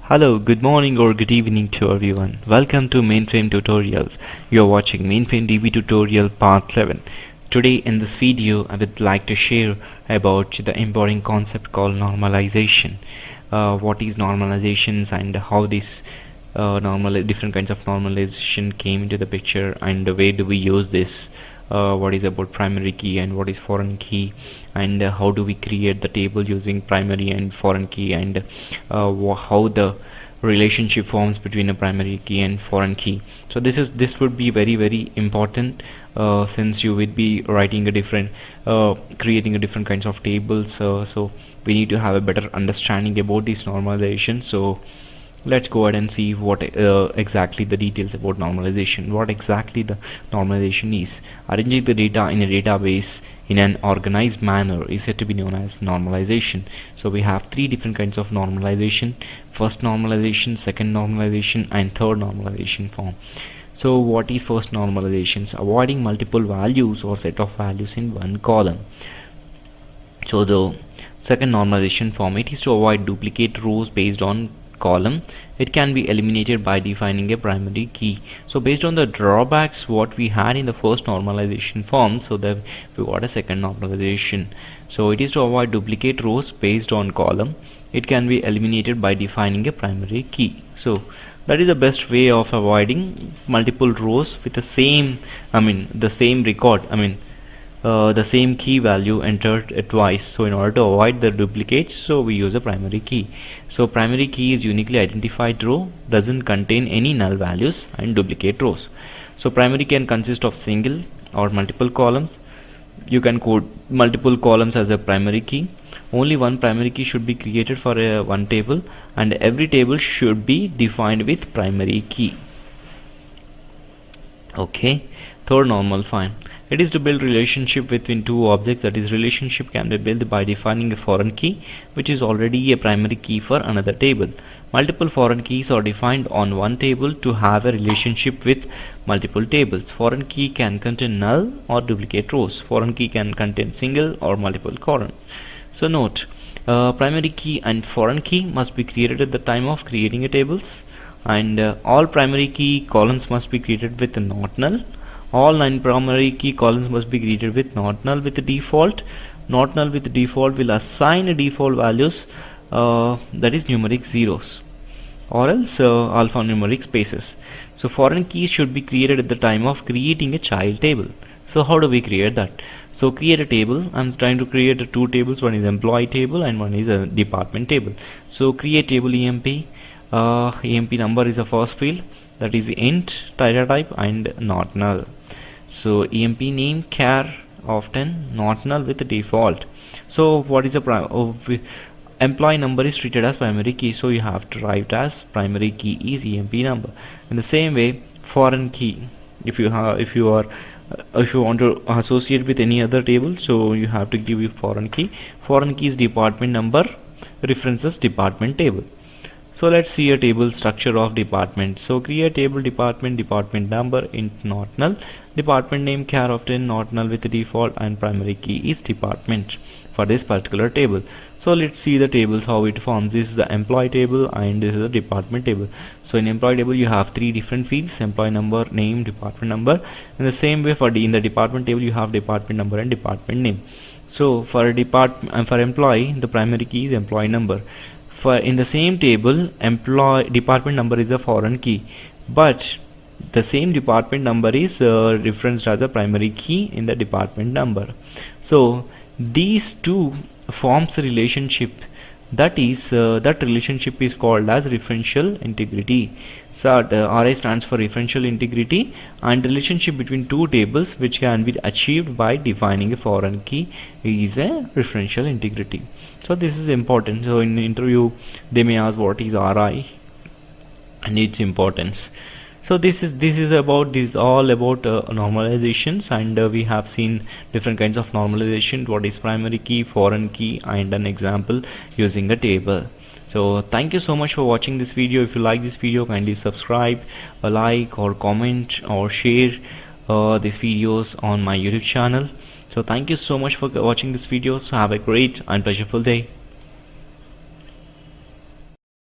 Hello, good morning or good evening to everyone. Welcome to Mainframe Tutorials. You're watching Mainframe DB tutorial part 11. Today in this video I would like to share about the important concept called normalization. What is normalizations and how this different kinds of normalization came into the picture, and where do we use this, what is about primary key and what is foreign key, and how do we create the table using primary and foreign key, and how the relationship forms between a primary key and foreign key. So this would be very important, since you would be writing a different creating a different kinds of tables, so we need to have a better understanding about this normalization. So let's go ahead and see what exactly the details about normalization. What exactly the normalization is. Arranging the data in a database in an organized manner is said to be known as normalization. So we have three different kinds of normalization: first normalization, second normalization, and third normalization form. So what is first normalizations? Avoiding multiple values or set of values in one column. So the second normalization form, it is to avoid duplicate rows based on column. It can be eliminated by defining a primary key. So based on the drawbacks what we had in the first normalization form, so that we got a second normalization. So it is to avoid duplicate rows based on column. It can be eliminated by defining a primary key. So that is the best way of avoiding multiple rows with the same the same record, the same key value entered twice. So in order to avoid the duplicates, so we use a primary key. So primary key is uniquely identified row, doesn't contain any null values and duplicate rows. So primary can consist of single or multiple columns. You can code multiple columns as a primary key. Only one primary key should be created for one table, and every table should be defined with primary key. Okay, third normal fine. It is to build relationship between two objects. That is, relationship can be built by defining a foreign key which is already a primary key for another table. Multiple foreign keys are defined on one table to have a relationship with multiple tables. Foreign key can contain null or duplicate rows. Foreign key can contain single or multiple columns. So note, primary key and foreign key must be created at the time of creating a tables, and all primary key columns must be created with a not null. All 9 primary key columns must be created with not null with the default. Not null with the default will assign a default values, that is numeric zeros, or else alphanumeric spaces. So foreign keys should be created at the time of creating a child table. So how do we create that? So create a table. I'm trying to create two tables. One is employee table and one is a department table. So create table emp. Emp number is the first field, that is int data type and not null. So emp name char often not null with the default. So what is the employee number is treated as primary key, so you have to write as primary key is emp number. In the same way, foreign key, if you want to associate with any other table, so you have to give you foreign key. Foreign key is department number, references department table. So let's see a table structure of department. So create table department number int not null, department name char often not null with the default, and primary key is department for this particular table. So let's see the tables, how it forms. This is the employee table and this is the department table. So in employee table you have three different fields: employee number, name, department number. In the same way, in the department table you have department number and department name. So for employee, the primary key is employee number. For in the same table, department number is a foreign key, but the same department number is referenced as a primary key in the department number. So these two forms a relationship, that is that relationship is called as referential integrity. So RI stands for referential integrity, and relationship between two tables which can be achieved by defining a foreign key is a referential integrity. So this is important. So in the interview they may ask what is RI and its importance. So this is all about normalizations, and we have seen different kinds of normalization, what is primary key, foreign key, and an example using a table. So thank you so much for watching this video. If you like this video, kindly subscribe, like or comment or share these videos on my YouTube channel. So thank you so much for watching this video. So have a great and pleasureful day.